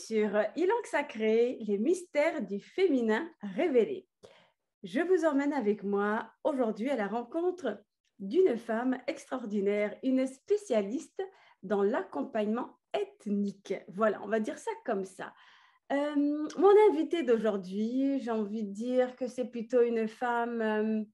sur Ilang Sacré, les mystères du féminin révélés. Je vous emmène avec moi aujourd'hui à la rencontre d'une femme extraordinaire, une spécialiste dans l'accompagnement ethnique. Voilà, on va dire ça comme ça. Mon invitée d'aujourd'hui, j'ai envie de dire que c'est plutôt une femme,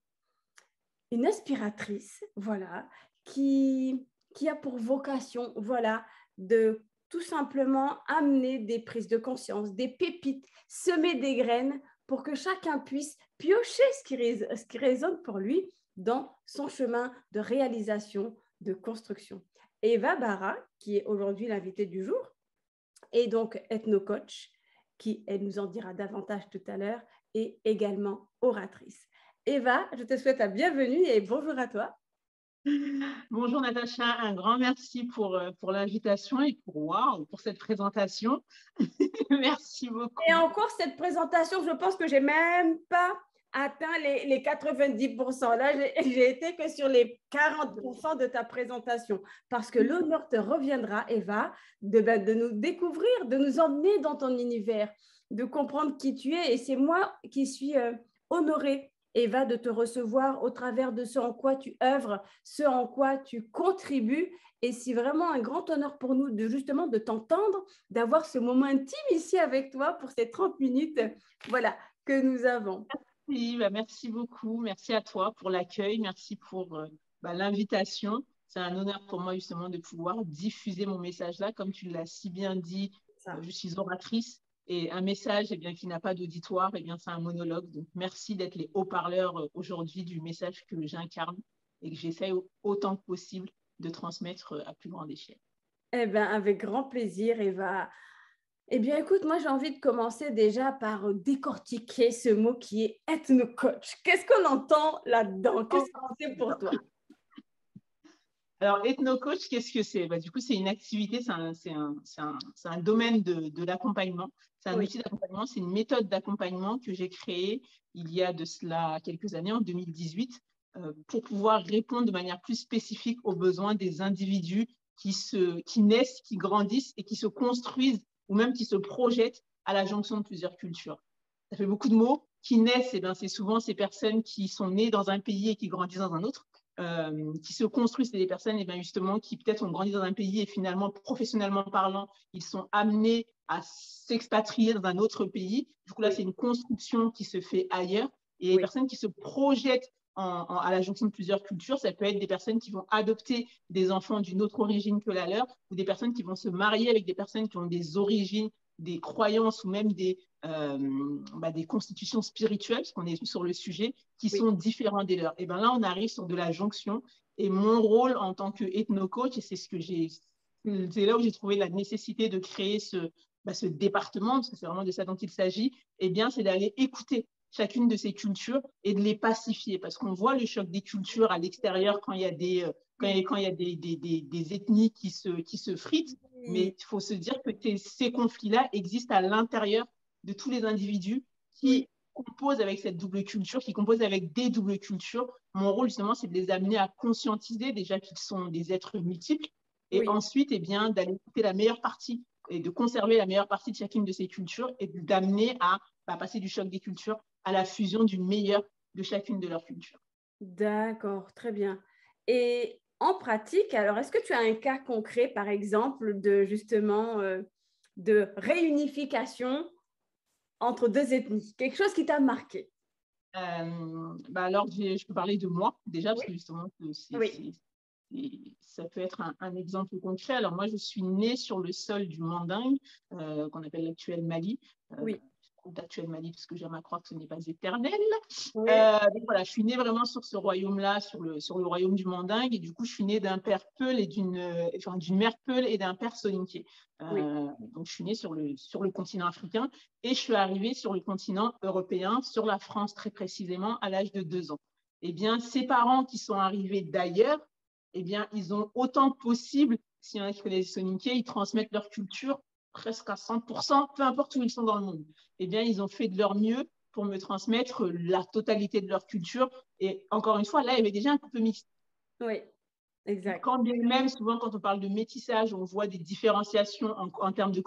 une inspiratrice, voilà, qui a pour vocation, voilà, de tout simplement amener des prises de conscience, des pépites, semer des graines pour que chacun puisse piocher ce qui résonne pour lui dans son chemin de réalisation, de construction. Eva Bara, qui est aujourd'hui l'invitée du jour, est donc ethno-coach, qui, elle nous en dira davantage tout à l'heure, et également oratrice. Eva, je te souhaite la bienvenue et bonjour à toi. Bonjour Natacha, un grand merci pour l'invitation et pour cette présentation. Merci beaucoup. Et encore cette présentation, je pense que je n'ai même pas atteint les 90%. Là, j'ai été que sur les 40% de ta présentation parce que l'honneur te reviendra, Eva, de nous découvrir, de nous emmener dans ton univers, de comprendre qui tu es. Et c'est moi qui suis honorée, Eva, de te recevoir au travers de ce en quoi tu œuvres, ce en quoi tu contribues. Et c'est vraiment un grand honneur pour nous justement de t'entendre, d'avoir ce moment intime ici avec toi pour ces 30 minutes voilà, que nous avons. Merci beaucoup. Merci à toi pour l'accueil. Merci pour l'invitation. C'est un honneur pour moi justement de pouvoir diffuser mon message là. Comme tu l'as si bien dit, je suis oratrice. Et un message qui n'a pas d'auditoire, c'est un monologue. Donc, merci d'être les haut-parleurs aujourd'hui du message que j'incarne et que j'essaie autant que possible de transmettre à plus grande échelle. Eh bien, avec grand plaisir, Eva. Eh bien, écoute, moi, j'ai envie de commencer déjà par décortiquer ce mot qui est ethno-coach. Qu'est-ce qu'on entend là-dedans? Qu'est-ce que c'est pour toi? Alors, ethno-coach, qu'est-ce que c'est? Du coup, c'est une activité, c'est un domaine de l'accompagnement. C'est un outil d'accompagnement, c'est une méthode d'accompagnement que j'ai créée il y a de cela quelques années, en 2018, pour pouvoir répondre de manière plus spécifique aux besoins des individus qui naissent, qui grandissent et qui se construisent ou même qui se projettent à la jonction de plusieurs cultures. Ça fait beaucoup de mots. Qui naissent, c'est souvent ces personnes qui sont nées dans un pays et qui grandissent dans un autre. Qui se construisent, c'est des personnes justement qui peut-être ont grandi dans un pays et finalement, professionnellement parlant, ils sont amenés à s'expatrier dans un autre pays. Du coup, là, c'est une construction qui se fait ailleurs. Et les personnes qui se projettent à la jonction de plusieurs cultures, ça peut être des personnes qui vont adopter des enfants d'une autre origine que la leur ou des personnes qui vont se marier avec des personnes qui ont des origines, des croyances ou même des constitutions spirituelles, parce qu'on est sur le sujet, qui sont différents des leurs. Et bien là, on arrive sur de la jonction. Et mon rôle en tant qu'ethno-coach, et c'est là où j'ai trouvé la nécessité de créer ce département, parce que c'est vraiment de ça dont il s'agit, c'est d'aller écouter chacune de ces cultures et de les pacifier, parce qu'on voit le choc des cultures à l'extérieur quand il y a des ethnies qui se fritent, mais il faut se dire que ces conflits-là existent à l'intérieur de tous les individus qui composent avec cette double culture, qui composent avec des doubles cultures. Mon rôle, justement, c'est de les amener à conscientiser déjà qu'ils sont des êtres multiples et ensuite, d'aller écouter la meilleure partie et de conserver la meilleure partie de chacune de ces cultures et d'amener à passer du choc des cultures à la fusion d'une meilleure de chacune de leurs cultures. D'accord, très bien. Et en pratique, alors, est-ce que tu as un cas concret, par exemple, de justement de réunification entre deux ethnies? Quelque chose qui t'a marqué? Alors, je peux parler de moi déjà, parce que justement, ça peut être un exemple concret. Alors, moi, je suis née sur le sol du Manding, qu'on appelle l'actuel Mali. D'actuel Mali, parce que j'aime à croire que ce n'est pas éternel. Donc voilà, je suis née vraiment sur ce royaume-là, sur le royaume du Mandingue, et du coup, je suis née d'un père Peul et d'une mère Peul et d'un père Soninké. Donc, je suis née sur le continent africain et je suis arrivée sur le continent européen, sur la France très précisément, à l'âge de 2 ans. Eh bien, ces parents qui sont arrivés d'ailleurs, ils ont autant que possible, s'il y en a qui connaissent Soninké, ils transmettent leur culture presque à 100%, peu importe où ils sont dans le monde. Ils ont fait de leur mieux pour me transmettre la totalité de leur culture. Et encore une fois, là, il y avait déjà un couple mixte. Exact. Quand bien même, souvent, quand on parle de métissage, on voit des différenciations en termes de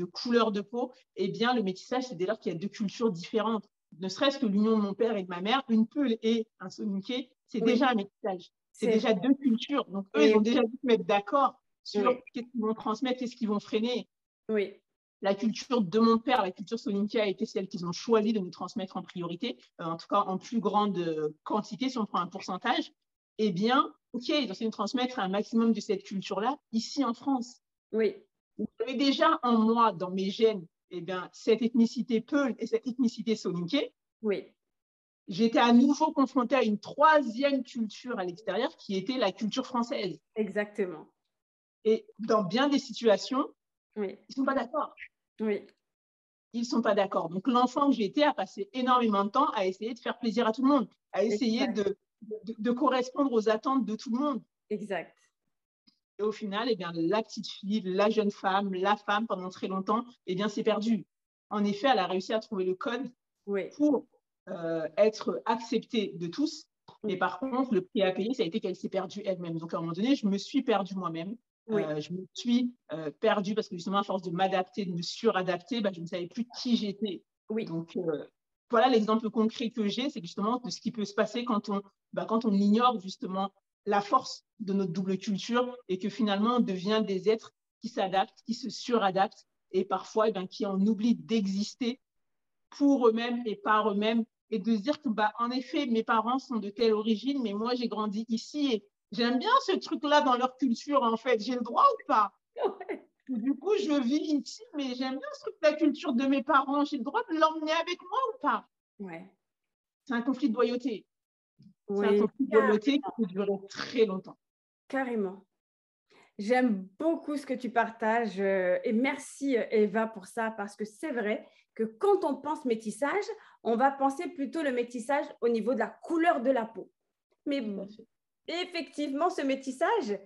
couleur de peau. Eh bien, le métissage, c'est dès lors qu'il y a deux cultures différentes. Ne serait-ce que l'union de mon père et de ma mère, une Peul et un Soninké, c'est Oui, déjà un métissage. C'est c'est déjà vrai. deux cultures. Donc, eux, ils Et ont déjà dû se mettre d'accord sur oui, qu'est-ce qu'ils vont transmettre, qu'est-ce qu'ils vont freiner. oui, La culture de mon père, la culture Soninké a été celle qu'ils ont choisi de nous transmettre en priorité, en tout cas en plus grande quantité, si on prend un pourcentage. Eh bien, OK, ils ont essayé de transmettre un maximum de cette culture-là ici en France. oui, J'avais déjà en moi, dans mes gènes, eh bien, cette ethnicité Peul et cette ethnicité Soninké. oui, J'étais à nouveau confrontée à une troisième culture à l'extérieur qui était la culture française. exactement. Et dans bien des situations, Oui, ils ne sont pas d'accord. oui, Ils ne sont pas d'accord. Donc, l'enfant que j'étais a passé énormément de temps à essayer de faire plaisir à tout le monde, à essayer exact, de correspondre aux attentes de tout le monde. exact. Et au final, eh bien, la petite fille, la jeune femme, la femme, pendant très longtemps, eh bien, c'est perdu. En effet, elle a réussi à trouver le code Oui, pour être acceptée de tous. Et oui, par contre, le prix à payer, ça a été qu'elle s'est perdue elle-même. Donc, à un moment donné, je me suis perdue moi-même. oui, Je me suis perdue parce que justement, à force de m'adapter, de me suradapter, je ne savais plus qui j'étais. oui, Donc, voilà l'exemple concret que j'ai, c'est justement de ce qui peut se passer quand on ignore justement la force de notre double culture et que finalement, on devient des êtres qui s'adaptent, qui se suradaptent et parfois qui en oublient d'exister pour eux-mêmes et par eux-mêmes et de se dire que, en effet, mes parents sont de telle origine, mais moi, j'ai grandi ici et j'aime bien ce truc-là dans leur culture, en fait. J'ai le droit ou pas? Du coup, je vis ici, mais j'aime bien ce truc de la culture de mes parents. J'ai le droit de l'emmener avec moi ou pas? ouais, C'est un conflit de loyauté. C'est un oui, conflit de loyauté qui peut durer très longtemps. carrément. J'aime beaucoup ce que tu partages et merci Eva pour ça parce que c'est vrai que quand on pense métissage, on va penser plutôt le métissage au niveau de la couleur de la peau. Mais Tout à fait. effectivement, ce métissage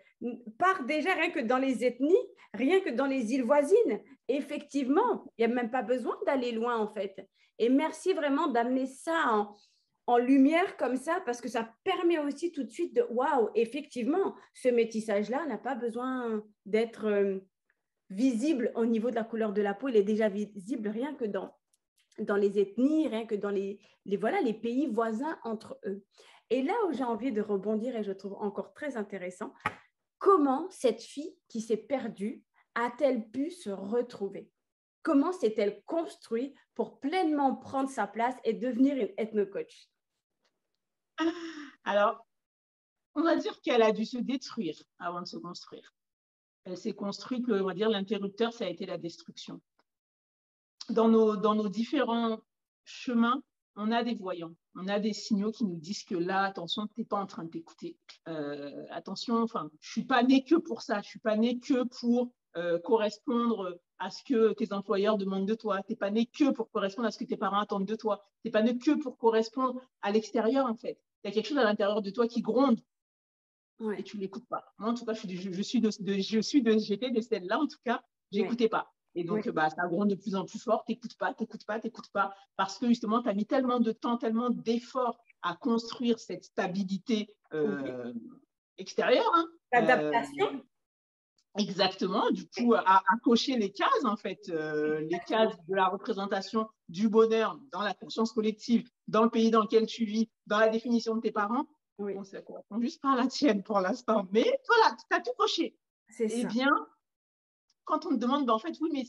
part déjà rien que dans les ethnies, rien que dans les îles voisines. Effectivement, il n'y a même pas besoin d'aller loin en fait. Et merci vraiment d'amener ça en lumière comme ça parce que ça permet aussi tout de suite de waouh, effectivement, ce métissage-là n'a pas besoin d'être visible au niveau de la couleur de la peau. Il est déjà visible rien que dans les ethnies, rien que dans voilà, les pays voisins entre eux. Et là où j'ai envie de rebondir et je trouve encore très intéressant, comment cette fille qui s'est perdue a-t-elle pu se retrouver? Comment s'est-elle construite pour pleinement prendre sa place et devenir une ethno-coach? Alors, on va dire qu'elle a dû se détruire avant de se construire. Elle s'est construite, on va dire, l'interrupteur, ça a été la destruction. Dans nos différents chemins, on a des voyants, on a des signaux qui nous disent que là, attention, tu n'es pas en train de t'écouter. Attention, je ne suis pas née que pour ça, je ne suis pas née que pour correspondre à ce que tes employeurs demandent de toi, tu n'es pas née que pour correspondre à ce que tes parents attendent de toi, tu n'es pas née que pour correspondre à l'extérieur, en fait. Il y a quelque chose à l'intérieur de toi qui gronde et Ouais, tu ne l'écoutes pas. Moi, en tout cas, j'étais de celle-là, en tout cas, je ouais, n'écoutais pas. Et ouais, donc, ça gronde de plus en plus fort, t'écoutes pas, parce que justement, tu as mis tellement de temps, tellement d'efforts à construire cette stabilité ouais. extérieure, hein, L'adaptation? exactement, du coup, à cocher les cases, en fait, les cases de la représentation du bonheur dans la conscience collective, dans le pays dans lequel tu vis, dans la définition de tes parents. Oui, Bon, ça correspond juste pas à la tienne pour l'instant, mais voilà, tu as tout coché. c'est Eh ça. bien, quand on te demande, en fait, oui, mais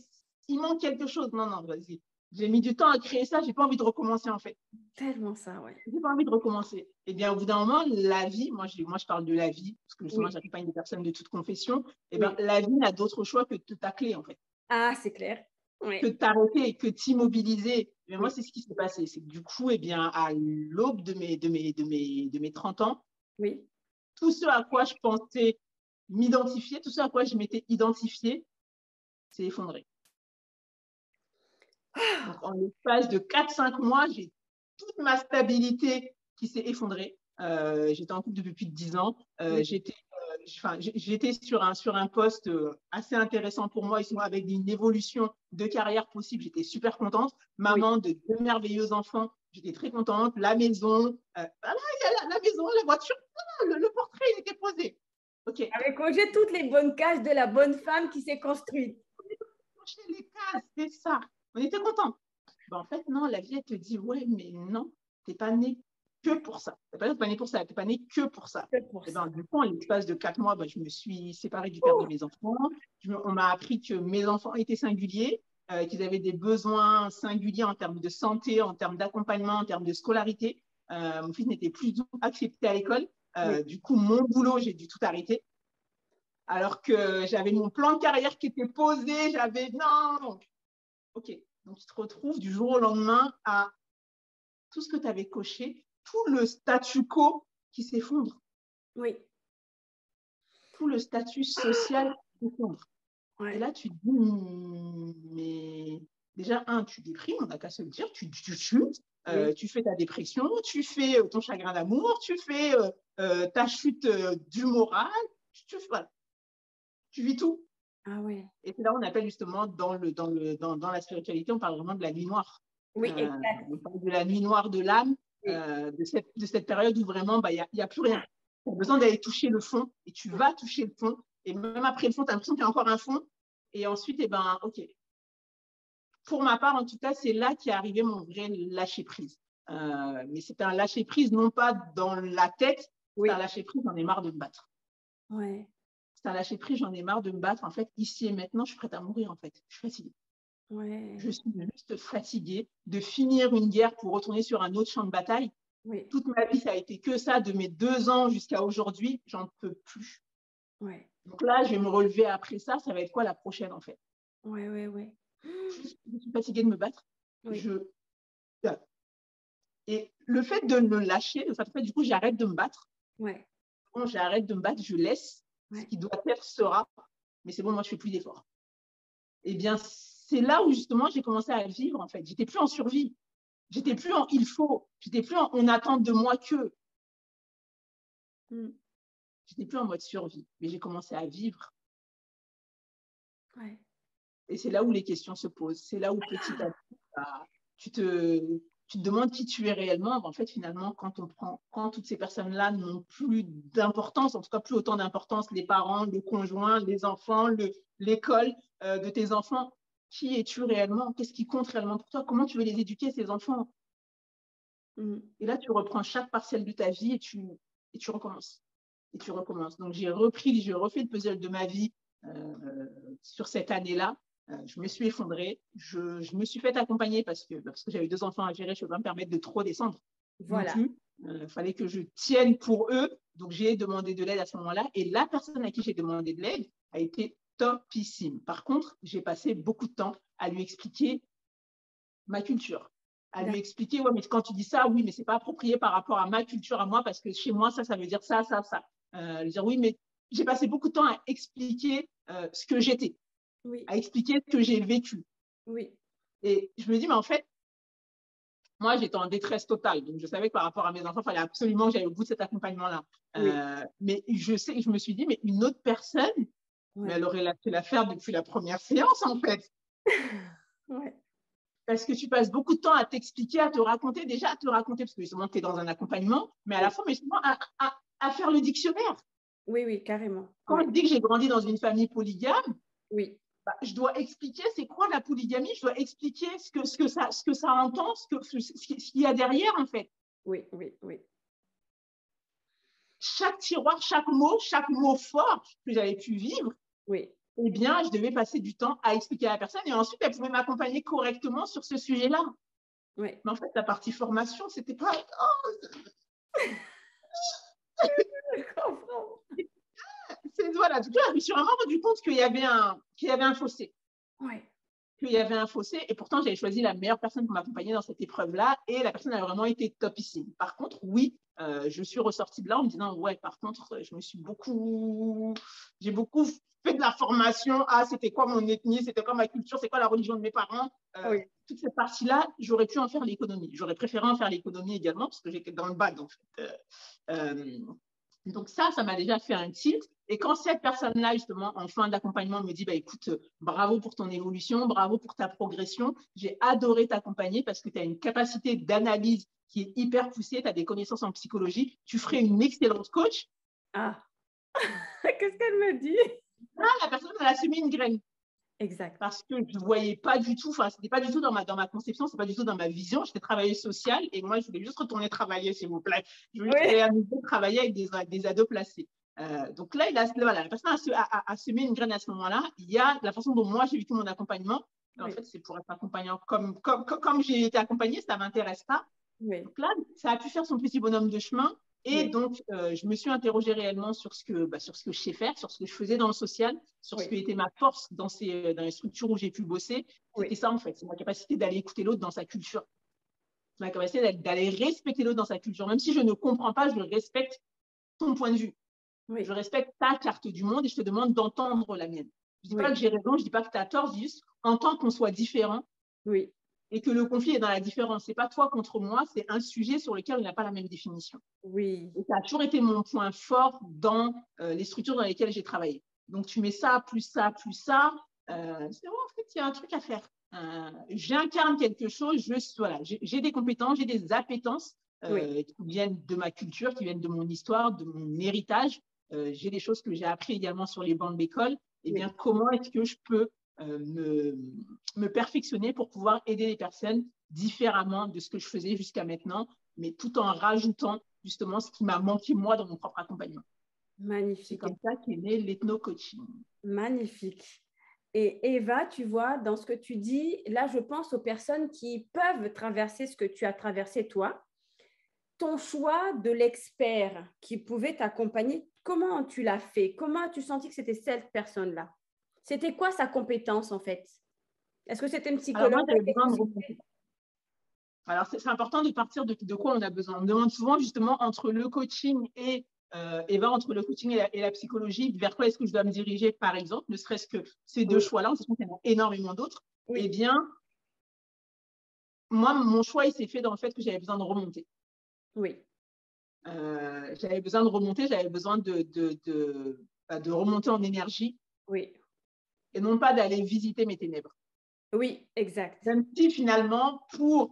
il manque quelque chose. Non, non, vas-y. J'ai mis du temps à créer ça, j'ai pas envie de recommencer, en fait. Tellement ça, ouais. J'ai pas envie de recommencer. Eh bien, au bout d'un moment, la vie, moi, je parle de la vie, parce que justement, Oui, j'accompagne des personnes de toute confession. Eh bien, oui. la vie n'a d'autre choix que de te tacler, en fait, Ah, c'est clair. que Oui, de t'arrêter, que de t'immobiliser. Mais moi, oui, c'est ce qui s'est passé. C'est que du coup, eh bien, à l'aube de mes 30 ans, oui. tout ce à quoi je pensais m'identifier, tout ce à quoi je m'étais identifiée, s'est effondré. Donc, en l'espace de 4-5 mois, j'ai toute ma stabilité qui s'est effondrée. J'étais en couple depuis plus de 10 ans. Oui, J'étais sur un poste assez intéressant pour moi, avec une évolution de carrière possible. J'étais super contente. oui, Maman de 2 merveilleux enfants, j'étais très contente. La maison, voilà, il y a la maison, la voiture, le portrait, il était posé. OK. Avec congé toutes les bonnes cases de la bonne femme qui s'est construite. Cocher les cases, c'est ça. On était contents. En fait, non, la vie, elle te dit, ouais, mais non, tu n'es pas né que pour ça. Tu n'es pas né pour ça, tu n'es pas né que pour ça. Que pour Et ça. du coup, en l'espace de 4 mois, je me suis séparée du père de mes enfants. On m'a appris que mes enfants étaient singuliers, qu'ils avaient des besoins singuliers en termes de santé, en termes d'accompagnement, en termes de scolarité. Mon fils n'était plus du tout accepté à l'école. Oui. Du coup, mon boulot, j'ai dû tout arrêter. Alors que j'avais mon plan de carrière qui était posé, j'avais non. OK. Donc, tu te retrouves du jour au lendemain à tout ce que tu avais coché, tout le statu quo qui s'effondre. Oui. Tout le statut social qui s'effondre. Ouais. Et là, tu te dis, mais déjà, tu déprimes, on n'a qu'à se le dire, tu chutes, Oui. tu fais ta dépression, tu fais ton chagrin d'amour, tu fais ta chute du moral, voilà. Tu vis tout. Ah ouais. Et c'est là on appelle justement dans la spiritualité, on parle vraiment de la nuit noire. Oui, exact. On parle de la nuit noire de l'âme, Oui. de cette période où vraiment, il n'y a plus rien. Tu as besoin d'aller toucher le fond et tu vas toucher le fond. Et même après le fond, tu as l'impression qu'il y a encore un fond. Et ensuite, OK. Pour ma part, en tout cas, c'est là qu'est arrivé mon vrai lâcher-prise. Mais c'était un lâcher-prise, non pas dans la tête, Oui. c'est un lâcher-prise, j'en ai marre de me battre. Ouais. C'est un lâcher-prise, j'en ai marre de me battre. En fait, ici et maintenant, je suis prête à mourir, en fait. Je suis fatiguée. Ouais. Je suis juste fatiguée de finir une guerre pour retourner sur un autre champ de bataille. Oui. Toute ma vie, ça a été que ça, de mes 2 ans jusqu'à aujourd'hui, j'en peux plus. Ouais. Donc là, je vais me relever après ça, ça va être quoi la prochaine, en fait? Ouais, ouais, ouais. Je suis fatiguée de me battre. Oui. Et le fait de me lâcher, le fait, du coup, j'arrête de me battre. Ouais. Quand j'arrête de me battre, je laisse. Ouais. Ce qui doit être sera. Mais c'est bon, moi, je ne fais plus d'efforts. Eh bien, c'est là où, justement, j'ai commencé à vivre, en fait. J'étais plus en survie. J'étais plus en il faut. J'étais plus en on attend de moi que. J'étais plus en mode survie. Mais j'ai commencé à vivre. Ouais. Et c'est là où les questions se posent. C'est là où, petit à petit, tu te demandes qui tu es réellement. En fait, finalement, quand toutes ces personnes-là n'ont plus d'importance, en tout cas plus autant d'importance, les parents, le conjoint, les enfants, l'école de tes enfants, qui es-tu réellement? Qu'est-ce qui compte réellement pour toi? Comment tu veux les éduquer, ces enfants? Et là, tu reprends chaque parcelle de ta vie et tu recommences. Et tu recommences. Donc, j'ai refait le puzzle de ma vie sur cette année-là. Je me suis effondrée. Je me suis fait accompagner parce que j'avais 2 enfants à gérer. Je ne peux pas me permettre de trop descendre non plus. Il fallait que je tienne pour eux. Donc, j'ai demandé de l'aide à ce moment-là. Et la personne à qui j'ai demandé de l'aide a été topissime. Par contre, j'ai passé beaucoup de temps à lui expliquer ma culture. À lui expliquer, ouais, mais quand tu dis ça, oui, mais ce n'est pas approprié par rapport à ma culture, à moi, parce que chez moi, ça veut dire ça, ça, ça. Lui dire, oui, mais j'ai passé beaucoup de temps à expliquer ce que j'étais, à expliquer ce que j'ai vécu. Oui. Et je me dis, mais en fait, moi, j'étais en détresse totale. Donc, je savais que par rapport à mes enfants, il fallait absolument que j'aille au bout de cet accompagnement-là. Mais je me suis dit, mais une autre personne, mais elle aurait fait l'affaire depuis la première séance, en fait. Parce que tu passes beaucoup de temps à t'expliquer, à te raconter, parce que justement, tu es dans un accompagnement, mais à la fois, mais justement, à faire le dictionnaire. Oui, oui, carrément. Quand je dis que j'ai grandi dans une famille polygame, je dois expliquer c'est quoi la polygamie, je dois expliquer ce que ça entend, ce qu'il y a derrière, en fait. Oui, oui, oui. Chaque tiroir, chaque mot fort que j'avais pu vivre, eh bien, je devais passer du temps à expliquer à la personne et ensuite, elle pouvait m'accompagner correctement sur ce sujet-là. Mais en fait, la partie formation, c'était pas… Voilà, tout cas, je me suis vraiment rendu compte qu'il y avait un fossé. Qu'il y avait un fossé et pourtant, j'avais choisi la meilleure personne pour m'accompagner dans cette épreuve-là et la personne a vraiment été topissime. Par contre, oui, je suis ressortie de là en me disant, ouais, par contre, j'ai beaucoup fait de la formation. Ah, c'était quoi mon ethnie, c'était quoi ma culture, c'est quoi la religion de mes parents. Toute cette partie-là, j'aurais pu en faire l'économie. J'aurais préféré en faire l'économie également parce que j'étais dans le bac, en fait. Donc ça m'a déjà fait un tilt. Et quand cette personne-là, justement, en fin d'accompagnement, me dit, écoute, bravo pour ton évolution, bravo pour ta progression, j'ai adoré t'accompagner parce que tu as une capacité d'analyse qui est hyper poussée, tu as des connaissances en psychologie, tu ferais une excellente coach. Qu'est-ce qu'elle me dit? Là, la personne, elle a semé une graine. Exact. Parce que je ne voyais pas du tout, enfin, c'était pas du tout dans ma conception, c'est pas du tout dans ma vision. J'étais travailleuse sociale et moi, je voulais juste retourner travailler, s'il vous plaît. Je voulais juste aller Oui, à nouveau travailler avec des ados placés. Donc là, voilà, la personne a semé une graine à ce moment-là. Il y a la façon dont moi, j'ai vécu mon accompagnement. En oui, fait, c'est pour être accompagnant comme j'ai été accompagnée, ça ne m'intéresse pas. oui, Donc là, ça a pu faire son petit bonhomme de chemin. Et oui, donc, je me suis interrogée réellement sur sur ce que je sais faire, sur ce que je faisais dans le social, sur ce oui, qui était ma force dans les structures où j'ai pu bosser. oui, C'était ça, en fait. C'est ma capacité d'aller écouter l'autre dans sa culture. C'est ma capacité d'aller respecter l'autre dans sa culture. Même si je ne comprends pas, je respecte ton point de vue. Je oui, respecte ta carte du monde et je te demande d'entendre la mienne. Je ne dis pas oui, que j'ai raison, je ne dis pas que tu as tort, je dis juste en tant qu'on soit différent oui, et que le conflit est dans la différence. Ce n'est pas toi contre moi, c'est un sujet sur lequel on n'a pas la même définition. oui, Et ça a toujours été mon point fort dans les structures dans lesquelles j'ai travaillé. Donc, tu mets ça, plus ça, plus ça. C'est vrai, en fait, il y a un truc à faire. J'incarne quelque chose, voilà, j'ai des compétences, j'ai des appétences oui, qui viennent de ma culture, qui viennent de mon histoire, de mon héritage. J'ai des choses que j'ai appris également sur les bancs de l'école. Eh bien, oui. comment est-ce que je peux me perfectionner pour pouvoir aider les personnes différemment de ce que je faisais jusqu'à maintenant, mais tout en rajoutant justement ce qui m'a manqué moi dans mon propre accompagnement. C'est Magnifique, comme ça qu'est né l'ethno-coaching. magnifique. Et Eva, tu vois, dans ce que tu dis, là, je pense aux personnes qui peuvent traverser ce que tu as traversé toi. Ton choix de l'expert qui pouvait t'accompagner, comment tu l'as fait? Comment as-tu senti que c'était cette personne-là? C'était quoi sa compétence en fait? Est-ce que c'était une Alors moi, psychologue j'avais avec besoin de qui remonter. Alors c'est important de partir de quoi on a besoin. On me demande souvent justement entre le coaching entre le coaching et la psychologie, vers quoi est-ce que je dois me diriger par exemple, ne serait-ce que ces deux Oui, choix-là, en sachant qu'il y en a énormément d'autres. Eh oui, bien, moi, mon choix, il s'est fait dans le fait que j'avais besoin de remonter. oui, J'avais besoin de remonter, j'avais besoin de remonter en énergie oui, et non pas d'aller visiter mes ténèbres. oui, exact. Même si finalement, Oui,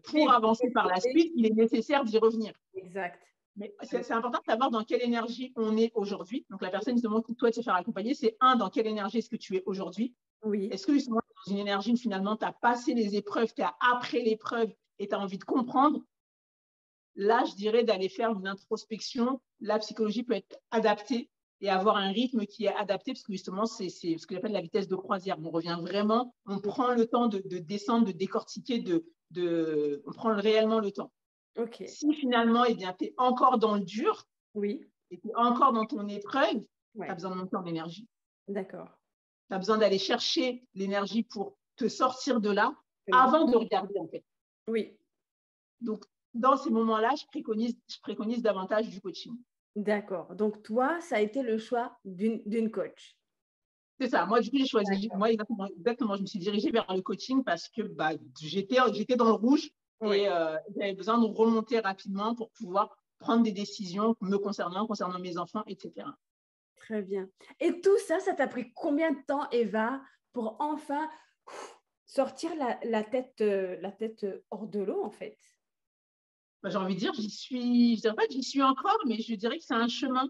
pour avancer par la suite, il est nécessaire d'y revenir. exact. Mais c'est important de savoir dans quelle énergie on est aujourd'hui. Donc, la personne qui demande toi de se faire accompagner, c'est dans quelle énergie est-ce que tu es aujourd'hui? Oui, Est-ce que justement, dans une énergie où finalement, tu as passé les épreuves, tu as après l'épreuve et tu as envie de comprendre? Là, je dirais d'aller faire une introspection. La psychologie peut être adaptée et avoir un rythme qui est adapté, parce que justement, c'est ce que j'appelle la vitesse de croisière. On revient vraiment, on prend le temps de descendre, de décortiquer, on prend réellement le temps. ok. Si finalement, eh bien, tu es encore dans le dur Oui, et tu es encore dans ton épreuve, tu as ouais, besoin de monter en énergie. d'accord. Tu as besoin d'aller chercher l'énergie pour te sortir de là Oui, avant de regarder, en fait. oui, Donc, dans ces moments-là, je préconise davantage du coaching. d'accord. Donc, toi, ça a été le choix d'une coach. C'est ça. Moi, du coup, j'ai choisi, D'accord. moi, exactement, je me suis dirigée vers le coaching parce que j'étais dans le rouge Oui, et j'avais besoin de remonter rapidement pour pouvoir prendre des décisions me concernant mes enfants, etc. très bien. Et tout ça, ça t'a pris combien de temps, Eva, pour enfin sortir la tête hors de l'eau, en fait? J'ai envie de dire, je dirais pas que j'y suis encore, mais je dirais que c'est un chemin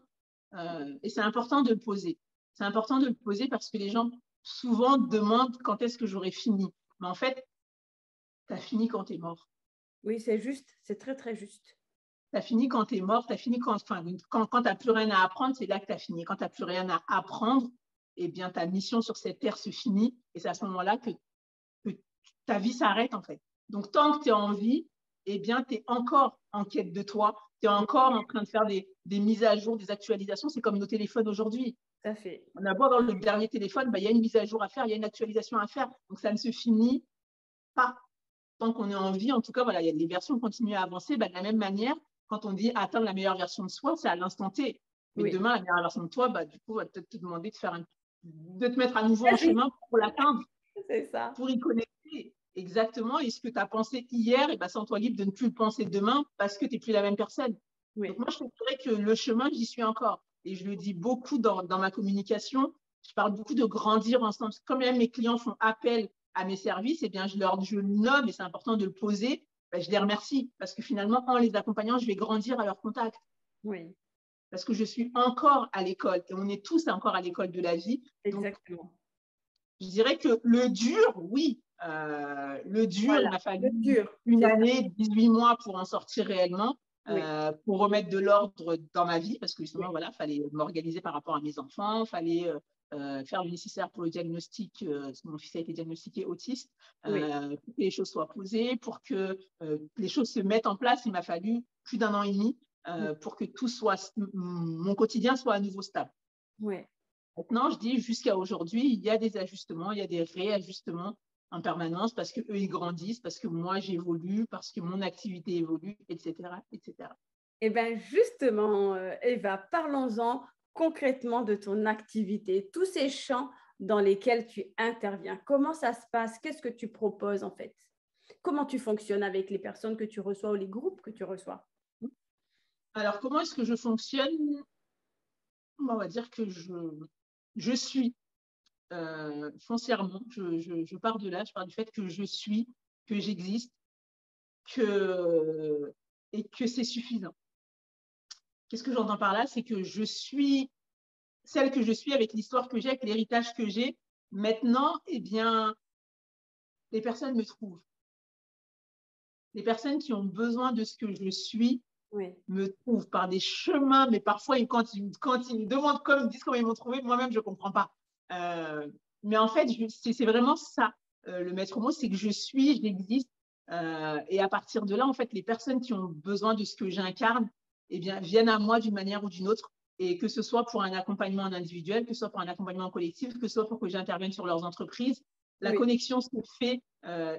et c'est important de le poser. C'est important de le poser parce que les gens souvent demandent quand est-ce que j'aurai fini. Mais en fait, tu as fini quand tu es mort. Oui, c'est juste, c'est très, très juste. Tu as fini quand tu es mort, tu as fini quand tu n'as plus rien à apprendre, c'est là que tu as fini. Quand tu n'as plus rien à apprendre, eh bien, ta mission sur cette terre se finit et c'est à ce moment-là que ta vie s'arrête en fait. Donc, tant que tu es en vie, eh bien, tu es encore en quête de toi, tu es Oui, encore en train de faire des mises à jour, des actualisations. C'est comme nos téléphones aujourd'hui. tout à fait. On a beau avoir le dernier téléphone, il y a une mise à jour à faire, il y a une actualisation à faire. Donc, ça ne se finit pas tant qu'on est en vie. En tout cas, voilà, il y a les versions continuent à avancer. De la même manière, quand on dit atteindre la meilleure version de soi, c'est à l'instant T. Mais Oui, demain, la meilleure version de toi, du coup, va peut-être te demander de te mettre à nouveau en chemin pour l'atteindre, c'est ça. pour y connecter exactement. Et ce que tu as pensé hier, et sens-toi libre de ne plus le penser demain parce que tu n'es plus la même personne. Donc, Oui, moi, je te dirais que le chemin, j'y suis encore. Et je le dis beaucoup dans ma communication. Je parle beaucoup de grandir ensemble. Comme même mes clients font appel à mes services, eh bien, je le nomme et c'est important de le poser. Je les remercie parce que finalement, en les accompagnant, je vais grandir à leur contact. oui. parce que je suis encore à l'école et on est tous encore à l'école de la vie. Exactement. Donc, je dirais que le dur, oui, le dur, Voilà, il m'a le fallu dur, une c'est ça. année, 18 mois pour en sortir réellement, Oui, pour remettre de l'ordre dans ma vie, parce que oui, justement, voilà, il fallait m'organiser par rapport à mes enfants, il fallait faire le nécessaire pour le diagnostic, parce que mon fils a été diagnostiqué autiste, oui, pour que les choses soient posées, pour que les choses se mettent en place. Il m'a fallu plus d'un an et demi pour que tout soit, mon quotidien soit à nouveau stable. oui. Maintenant, je dis jusqu'à aujourd'hui, il y a des ajustements, il y a des réajustements en permanence parce qu'eux, ils grandissent, parce que moi, j'évolue, parce que mon activité évolue, etc., etc. Eh bien, justement, Eva, parlons-en concrètement de ton activité, tous ces champs dans lesquels tu interviens. Comment ça se passe? Qu'est-ce que tu proposes en fait? Comment tu fonctionnes avec les personnes que tu reçois ou les groupes que tu reçois? Alors, comment est-ce que je fonctionne? On va dire que je suis foncièrement, je pars de là, je pars du fait que je suis, que j'existe, que, et que c'est suffisant. Qu'est-ce que j'entends par là? C'est que je suis celle que je suis avec l'histoire que j'ai, avec l'héritage que j'ai. Maintenant, eh bien, les personnes me trouvent. Les personnes qui ont besoin de ce que je suis Oui, me trouvent par des chemins, mais parfois, quand ils me demandent ils me disent comment ils m'ont trouvé, moi-même, je ne comprends pas. Mais en fait, c'est vraiment ça. Le maître mot, c'est que je suis, j'existe. Et à partir de là, en fait, les personnes qui ont besoin de ce que j'incarne, eh bien, viennent à moi d'une manière ou d'une autre. Et que ce soit pour un accompagnement individuel, que ce soit pour un accompagnement collectif, que ce soit pour que j'intervienne sur leurs entreprises, la oui, connexion se fait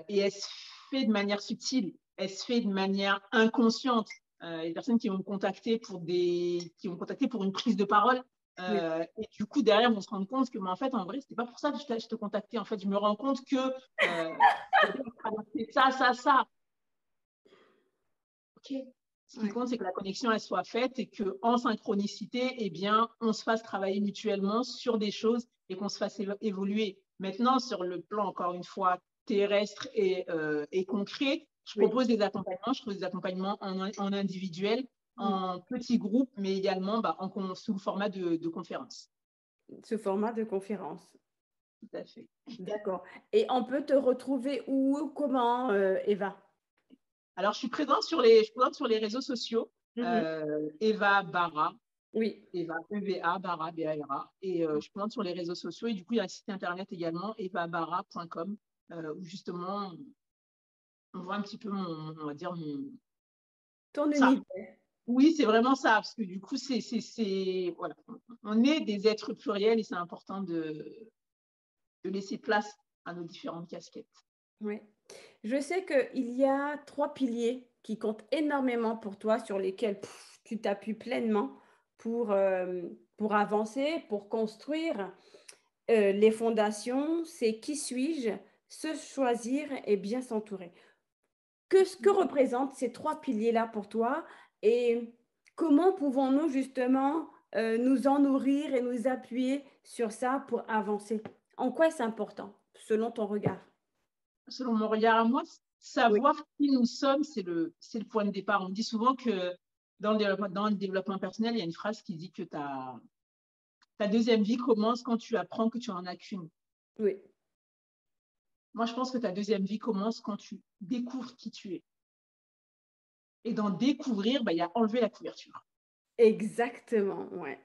et elle se fait de manière subtile, elle se fait de manière inconsciente. Les personnes qui m'ont contacté pour une prise de parole. oui. Et du coup, derrière, on se rend compte que, mais en fait, en vrai, c'était pas pour ça que je te contactais. En fait, je me rends compte que c'est ça. OK. Ce qui Ouais. compte, c'est que la connexion, elle soit faite et qu'en synchronicité, eh bien, on se fasse travailler mutuellement sur des choses et qu'on se fasse évoluer. Maintenant, sur le plan, encore une fois, terrestre et concret, je Oui, propose des accompagnements. Je propose des accompagnements en individuel, mm, en petits groupes, mais également sous le format de conférence. ce format de conférence. Tout à fait. D'accord. Et on peut te retrouver où, comment, Eva? Alors, je suis présente sur les réseaux sociaux. Mhm. Eva Barra, Oui, Eva, EVA, Barra, B-A-R-A. Et je présente sur les réseaux sociaux. Et du coup, il y a un site internet également, evabarra.com, où justement, on voit un petit peu on va dire, ton ça. univers. Oui, c'est vraiment ça, parce que du coup, voilà, on est des êtres pluriels et c'est important de laisser place à nos différentes casquettes. Oui. Je sais qu'il y a 3 piliers qui comptent énormément pour toi, sur lesquels tu t'appuies pleinement pour avancer, pour construire les fondations. C'est qui suis-je, se choisir et bien s'entourer. Que représentent ces 3 piliers-là pour toi et comment pouvons-nous justement nous en nourrir et nous appuyer sur ça pour avancer? En quoi c'est important, selon ton regard? Selon mon regard à moi, Oui, savoir qui nous sommes, c'est le point de départ. On dit souvent que dans le développement personnel, il y a une phrase qui dit que ta deuxième vie commence quand tu apprends que tu n'en as qu'une. oui. Moi, je pense que ta deuxième vie commence quand tu découvres qui tu es. Et dans découvrir, il y a enlever la couverture. Exactement, ouais.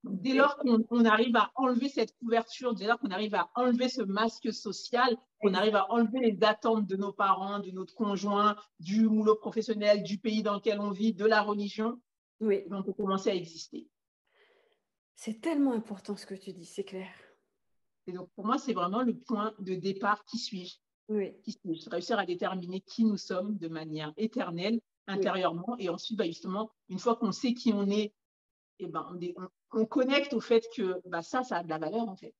Donc, dès Et lors qu'on arrive à enlever cette couverture, dès lors qu'on arrive à enlever ce masque social, qu'on arrive exact, à enlever les attentes de nos parents, de notre conjoint, du moulot professionnel, du pays dans lequel on vit, de la religion, oui. on peut commencer à exister. C'est tellement important ce que tu dis, c'est clair. Et donc, pour moi, c'est vraiment le point de départ. Qui suis-je? Oui, Qui suis-je? Réussir à déterminer qui nous sommes de manière éternelle, oui, intérieurement. Et ensuite, justement, une fois qu'on sait qui on est, eh ben, on connecte au fait que ça a de la valeur, en fait.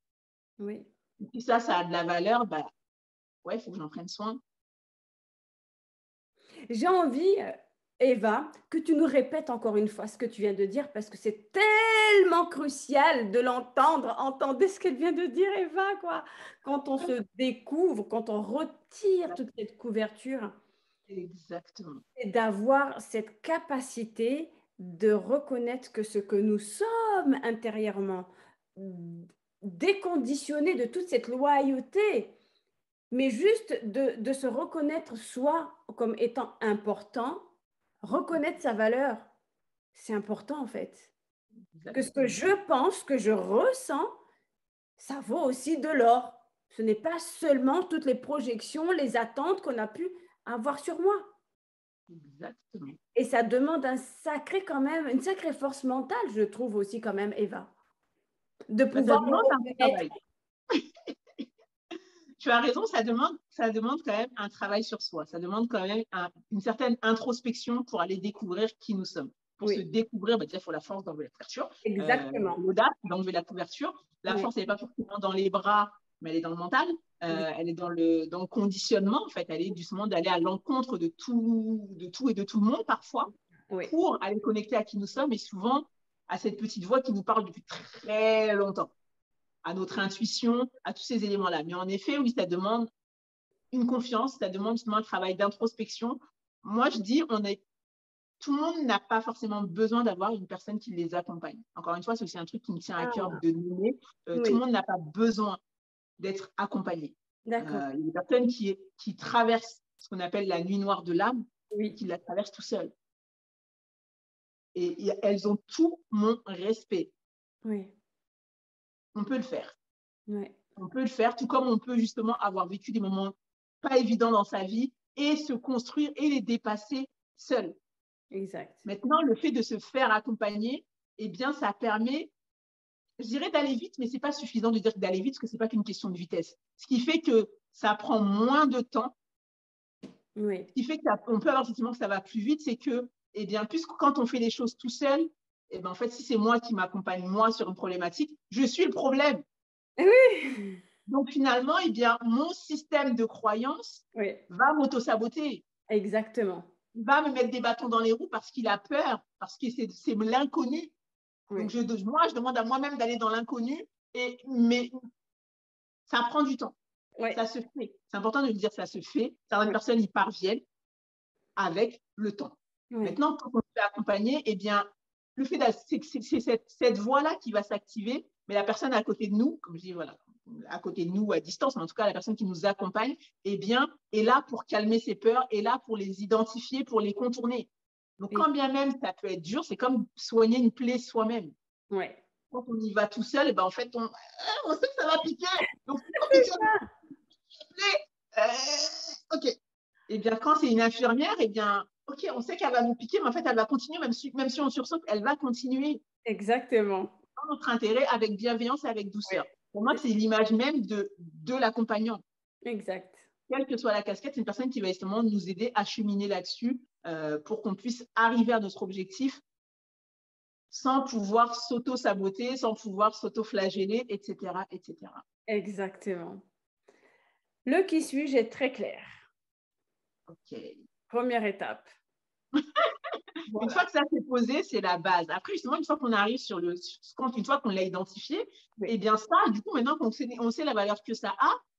oui. Et puis ça a de la valeur, ouais, il faut que j'en prenne soin. J'ai envie, Eva, que tu nous répètes encore une fois ce que tu viens de dire parce que c'est tellement crucial de l'entendre. Entendez ce qu'elle vient de dire, Eva, quoi. Quand on se découvre, quand on retire toute cette couverture, Exactement. c'est d'avoir cette capacité de reconnaître que ce que nous sommes intérieurement, déconditionné de toute cette loyauté, mais juste de se reconnaître soi comme étant important, reconnaître sa valeur, c'est important en fait. Que ce que Exactement. je pense, que je ressens, ça vaut aussi de l'or. Ce n'est pas seulement toutes les projections, les attentes qu'on a pu avoir sur moi. Exactement. Et ça demande un sacré quand même, une sacrée force mentale, je trouve aussi quand même, Eva, de Bah, ça pouvoir le demande un reconnaître. travail. Tu as raison, ça demande quand même un travail sur soi. Ça demande quand même une certaine introspection pour aller découvrir qui nous sommes. Pour se Oui, découvrir, bah, déjà, il faut la force d'enlever la couverture, exactement. l'audace d'enlever la couverture. La Oui, force, elle n'est pas forcément dans les bras, mais elle est dans le mental. Elle est dans le conditionnement, en fait. Elle est justement d'aller à l'encontre de tout et de tout le monde, parfois, oui, pour aller connecter à qui nous sommes et souvent à cette petite voix qui nous parle depuis très longtemps, à notre intuition, à tous ces éléments-là. Mais en effet, oui, ça demande une confiance, ça demande justement un travail d'introspection. Moi, je dis, tout le monde n'a pas forcément besoin d'avoir une personne qui les accompagne. Encore une fois, c'est aussi un truc qui me tient à cœur ah, de nommer. Tout le oui, monde n'a pas besoin d'être accompagné. d'accord, Il y a des personnes qui traversent ce qu'on appelle la nuit noire de l'âme et oui, qui la traversent tout seules. Et elles ont tout mon respect. oui, On peut le faire. oui, On peut le faire, tout comme on peut justement avoir vécu des moments pas évidents dans sa vie et se construire et les dépasser seul. exact. Maintenant, le fait de se faire accompagner, eh bien, ça permet, je dirais, d'aller vite, mais ce n'est pas suffisant de dire d'aller vite, parce que ce n'est pas qu'une question de vitesse. Ce qui fait que ça prend moins de temps, Oui, ce qui fait qu'on peut avoir le sentiment que ça va plus vite, c'est que, eh bien, puisque quand on fait les choses tout seul, eh bien, en fait, si c'est moi qui m'accompagne, moi, sur une problématique, je suis le problème. oui, Donc, finalement, eh bien, mon système de croyance oui, va m'auto-saboter. exactement. Il va me mettre des bâtons dans les roues parce qu'il a peur, parce que c'est l'inconnu. Donc, Oui, moi, je demande à moi-même d'aller dans l'inconnu, mais ça prend du temps. oui, Ça se fait. C'est important de le dire, ça se fait. Certaines oui, personnes y parviennent avec le temps. oui, Maintenant, quand on se fait accompagner, eh bien, le fait c'est cette voie-là qui va s'activer, mais la personne à côté de nous, comme je dis, voilà, à côté de nous, à distance, mais en tout cas, la personne qui nous accompagne, eh bien, est là pour calmer ses peurs, est là pour les identifier, pour les contourner. Donc, oui, quand bien même ça peut être dur, c'est comme soigner une plaie soi-même. oui. Quand on y va tout seul, eh ben, en fait, on sait que ça va piquer. Donc, si on C'est pique ça. une plaie, OK. Eh bien, quand c'est une infirmière, eh bien, OK, on sait qu'elle va nous piquer, mais en fait, elle va continuer, même si on sursaute, elle va continuer Exactement. dans notre intérêt, avec bienveillance et avec Oui, douceur. Pour moi, c'est c'est l'image même de l'accompagnant. exact. Quelle que soit la casquette, c'est une personne qui va justement nous aider à cheminer là-dessus pour qu'on puisse arriver à notre objectif sans pouvoir s'auto-saboter, sans pouvoir s'auto-flageller, etc., etc. Exactement. Le qui suis-je est très clair. OK. Première étape. Une Voilà. fois que ça s'est posé, c'est la base. Après, justement, une fois qu'on arrive une fois qu'on l'a identifié, Oui, eh bien ça, du coup, maintenant qu'on sait la valeur que ça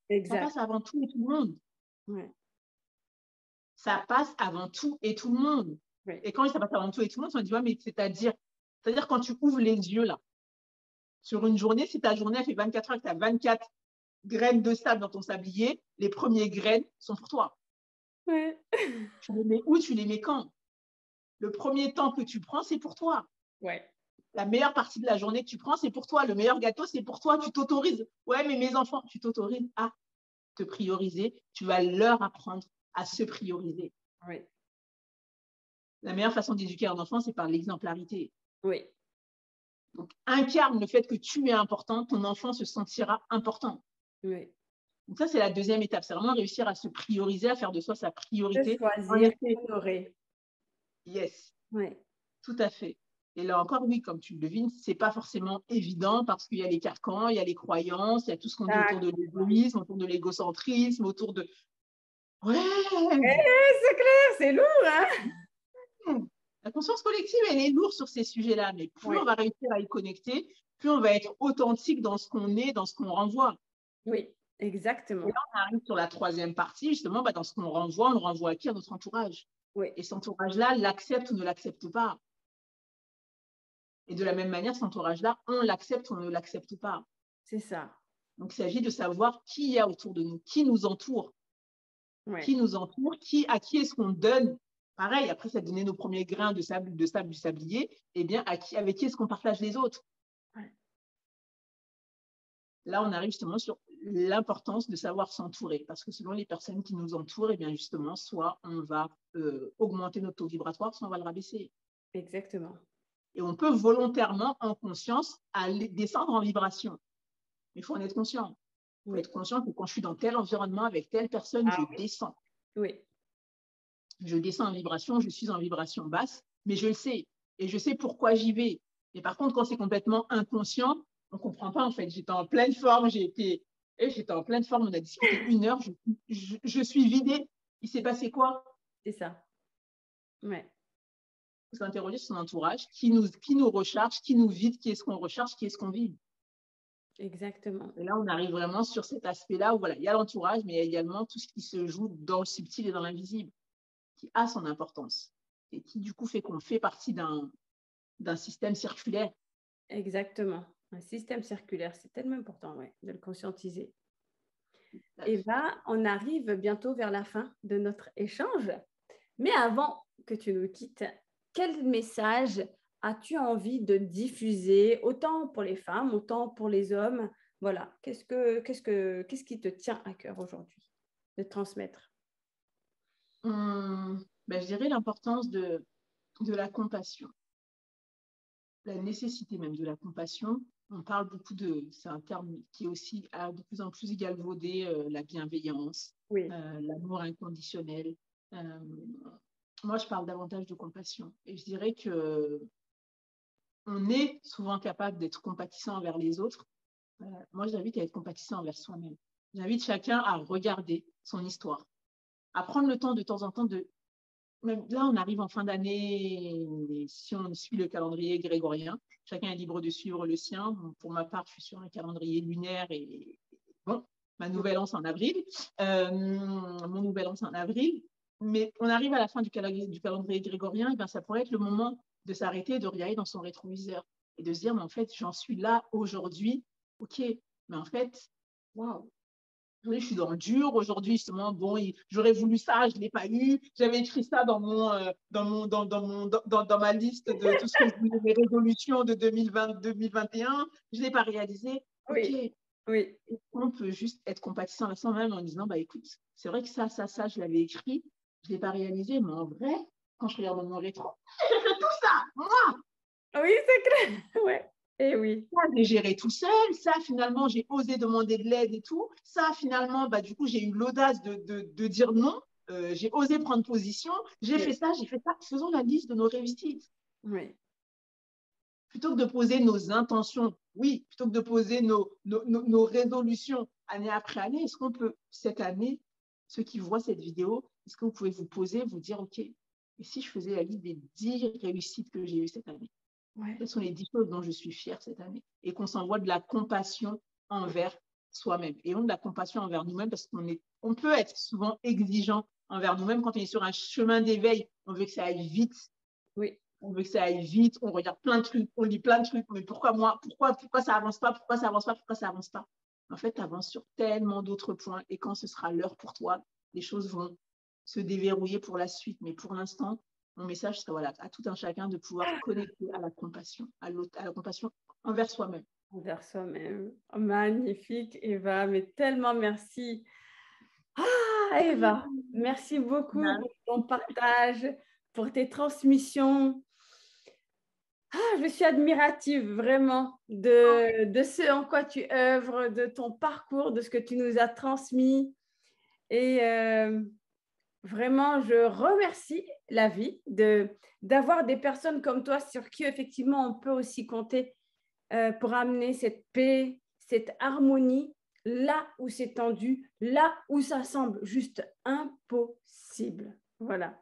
exact. passe avant tout et tout le monde. Ouais, Ça passe avant tout et tout le monde. oui, Et quand ça passe avant tout et tout le monde, on dit, ouais, mais c'est-à-dire quand tu ouvres les yeux, là, sur une journée, si ta journée, elle fait 24 heures, que tu as 24 graines de sable dans ton sablier, les premières graines sont pour toi. ouais. Tu les mets où? Tu les mets quand? Le premier temps que tu prends, c'est pour toi. Ouais, La meilleure partie de la journée que tu prends, c'est pour toi. Le meilleur gâteau, c'est pour toi. Tu t'autorises. Ouais, mais mes enfants, tu t'autorises à te prioriser. Tu vas leur apprendre à se prioriser. oui, La meilleure façon d'éduquer un enfant, c'est par l'exemplarité. oui, Donc, incarne le fait que tu es important, ton enfant se sentira important. oui. Donc, ça, c'est la deuxième étape. C'est vraiment réussir à se prioriser, à faire de soi sa De priorité. En choisir, effet, honorer. yes, Oui. tout à fait. Et là encore, oui, comme tu le devines, c'est pas forcément évident parce qu'il y a les carcans, il y a les croyances, il y a tout ce qu'on dit autour de Exactement. l'égoïsme, autour de l'égocentrisme, autour de ouais, C'est clair, c'est lourd, hein? la conscience collective, elle est lourde sur ces sujets-là, mais plus Oui, on va réussir à y connecter, plus on va être authentique dans ce qu'on est, dans ce qu'on renvoie. oui, Et là, exactement. on arrive sur la troisième partie, justement, dans ce qu'on renvoie, on le renvoie à qui? À notre entourage. Oui, Et cet entourage-là l'accepte ou ne l'accepte pas. Et de la même manière, cet entourage-là, on l'accepte ou on ne l'accepte pas. C'est ça. Donc, il s'agit de savoir qui il y a autour de nous, qui nous entoure, Ouais. qui nous entoure, à qui est-ce qu'on donne. Pareil, après, ça donner nos premiers grains de sable, du sablier, eh bien, avec qui est-ce qu'on partage les autres. Ouais. Là, on arrive justement sur l'importance de savoir s'entourer, parce que selon les personnes qui nous entourent, eh bien, justement, soit on va augmenter notre taux vibratoire, soit on va le rabaisser. Exactement. Et on peut volontairement, en conscience, aller descendre en vibration. Il faut en être conscient. Il faut être conscient que quand je suis dans tel environnement, avec telle personne, je descends. Oui. Je descends en vibration, je suis en vibration basse, mais je le sais. Et je sais pourquoi j'y vais. Et par contre, quand c'est complètement inconscient, on ne comprend pas en fait. J'étais en pleine forme, j'étais en pleine forme, on a discuté 1 heure, je suis vidée. Il s'est passé quoi? C'est ça. Ouais. Il faut s'interroger sur son entourage, qui nous recharge, qui nous vide, qui est-ce qu'on recharge, qui est-ce qu'on vide. Exactement. Et là, on arrive vraiment sur cet aspect-là où voilà, il y a l'entourage, mais il y a également tout ce qui se joue dans le subtil et dans l'invisible, qui a son importance et qui, du coup, fait qu'on fait partie d'un système circulaire. Exactement. Un système circulaire, c'est tellement important, ouais, de le conscientiser. Eva, on arrive bientôt vers la fin de notre échange. Mais avant que tu nous quittes, quel message as-tu envie de diffuser, autant pour les femmes, autant pour les hommes? Voilà, qu'est-ce qui te tient à cœur aujourd'hui de transmettre? Je dirais l'importance de la compassion, la nécessité même de la compassion. On parle beaucoup c'est un terme qui est aussi de plus en plus galvaudé, la bienveillance, Oui. L'amour inconditionnel. Moi, je parle davantage de compassion. Et je dirais que on est souvent capable d'être compatissant envers les autres. Moi, j'invite à être compatissant envers soi-même. J'invite chacun à regarder son histoire, à prendre le temps de temps en temps de... Là, on arrive en fin d'année, si on suit le calendrier grégorien, chacun est libre de suivre le sien. Pour ma part, je suis sur un calendrier lunaire et bon, ma nouvelle an, c'est en avril. Mon nouvel an, c'est en avril. Mais on arrive à la fin du calendrier grégorien, et bien, ça pourrait être le moment de s'arrêter, de regarder dans son rétroviseur et de se dire, mais en fait, j'en suis là aujourd'hui. OK, mais en fait, waouh, aujourd'hui, je suis dans le dur. Aujourd'hui, justement, bon, j'aurais voulu ça, je ne l'ai pas eu. J'avais écrit ça dans ma liste de tout ce que je voulais, mes résolutions de 2020-2021. Je ne l'ai pas réalisé. OK. Oui, oui. On peut juste être compatissant à soi-même en disant, bah, écoute, c'est vrai que ça, je l'avais écrit. Je ne l'ai pas réalisé, mais en vrai, quand je regarde dans mon rétro, j'ai fait tout ça, moi. Oui, c'est clair. Ouais. Et oui. Ça, j'ai géré tout seul. Ça, finalement, j'ai osé demander de l'aide et tout. Ça, finalement, du coup, j'ai eu l'audace de dire non. J'ai osé prendre position. J'ai fait ça, j'ai fait ça. Faisons la liste de nos réussites. Oui. Plutôt que de poser nos intentions, oui, plutôt que de poser nos résolutions année après année, est-ce qu'on peut, cette année, ceux qui voient cette vidéo, est-ce que vous pouvez vous poser, vous dire, OK, et si je faisais la liste des 10 réussites que j'ai eues cette année? Ouais. Quelles sont les 10 choses dont je suis fière cette année? Et qu'on s'envoie de la compassion envers soi-même. Et non de la compassion envers nous-mêmes, parce qu'on peut être souvent exigeant envers nous-mêmes quand on est sur un chemin d'éveil. On veut que ça aille vite. Oui. On veut que ça aille vite. On regarde plein de trucs, on lit plein de trucs. Mais pourquoi moi? Pourquoi ça avance pas? Pourquoi ça avance pas? Pourquoi ça avance pas? En fait, tu avances sur tellement d'autres points. Et quand ce sera l'heure pour toi, les choses vont se déverrouiller pour la suite. Mais pour l'instant, mon message serait voilà, à tout un chacun de pouvoir connecter à la compassion, à la compassion envers soi-même. Envers soi-même. Oh, magnifique, Eva, mais tellement merci. Ah, Eva, merci beaucoup pour ton partage, pour tes transmissions. Ah, je suis admirative vraiment de ce en quoi tu œuvres, de ton parcours, de ce que tu nous as transmis. Et vraiment, je remercie la vie d'avoir des personnes comme toi sur qui effectivement on peut aussi compter pour amener cette paix, cette harmonie là où c'est tendu, là où ça semble juste impossible. Voilà.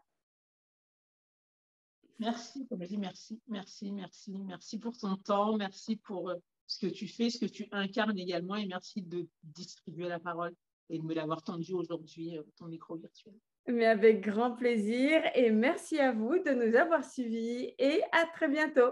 Merci, comme je dis, merci pour ton temps, merci pour ce que tu fais, ce que tu incarnes également, et merci de distribuer la parole et de me l'avoir tendu aujourd'hui, ton micro virtuel. Mais avec grand plaisir et merci à vous de nous avoir suivis et à très bientôt.